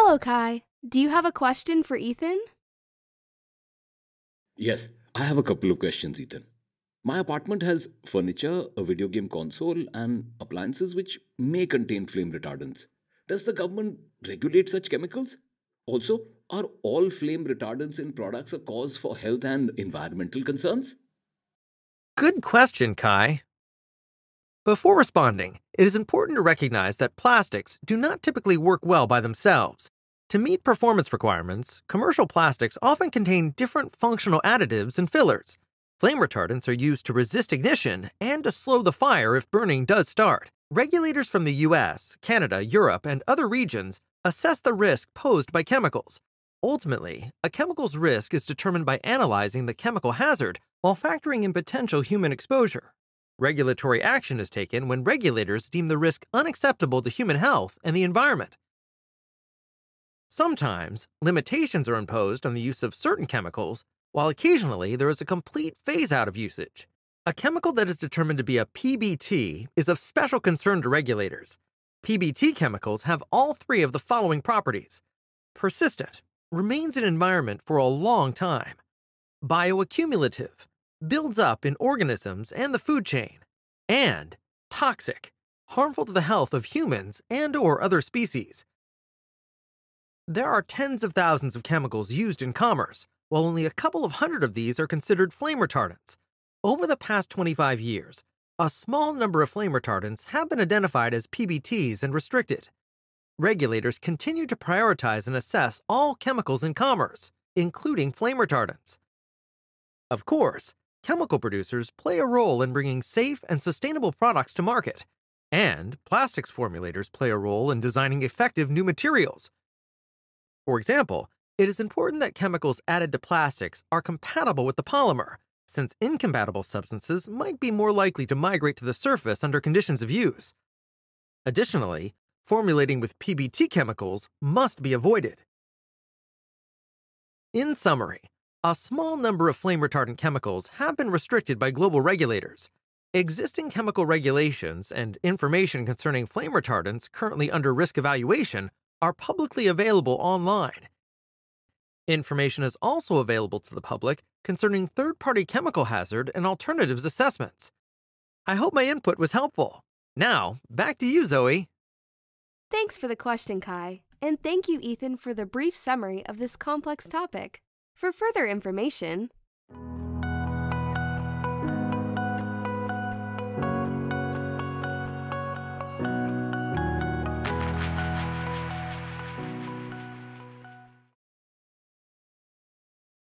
Hello, Kai. Do you have a question for Ethan? Yes, I have a couple of questions, Ethan. My apartment has furniture, a video game console, and appliances which may contain flame retardants. Does the government regulate such chemicals? Also, are all flame retardants in products a cause for health and environmental concerns? Good question, Kai. Before responding, it is important to recognize that plastics do not typically work well by themselves. To meet performance requirements, commercial plastics often contain different functional additives and fillers. Flame retardants are used to resist ignition and to slow the fire if burning does start. Regulators from the US, Canada, Europe, and other regions assess the risk posed by chemicals. Ultimately, a chemical's risk is determined by analyzing the chemical hazard while factoring in potential human exposure. Regulatory action is taken when regulators deem the risk unacceptable to human health and the environment. Sometimes, limitations are imposed on the use of certain chemicals, while occasionally there is a complete phase-out of usage. A chemical that is determined to be a PBT is of special concern to regulators. PBT chemicals have all three of the following properties: persistent, remains in environment for a long time; bioaccumulative, builds up in organisms and the food chain; and toxic, harmful to the health of humans and/or other species. There are tens of thousands of chemicals used in commerce, while only a couple of hundred of these are considered flame retardants. Over the past 25 years, a small number of flame retardants have been identified as PBTs and restricted. Regulators continue to prioritize and assess all chemicals in commerce, including flame retardants. Of course, chemical producers play a role in bringing safe and sustainable products to market, and plastics formulators play a role in designing effective new materials. For example, it is important that chemicals added to plastics are compatible with the polymer, since incompatible substances might be more likely to migrate to the surface under conditions of use. Additionally, formulating with PBT chemicals must be avoided. In summary, a small number of flame retardant chemicals have been restricted by global regulators. Existing chemical regulations and information concerning flame retardants currently under risk evaluation are publicly available online. Information is also available to the public concerning third-party chemical hazard and alternatives assessments. I hope my input was helpful. Now, back to you, Zoe. Thanks for the question, Kai. And thank you, Ethan, for the brief summary of this complex topic. For further information,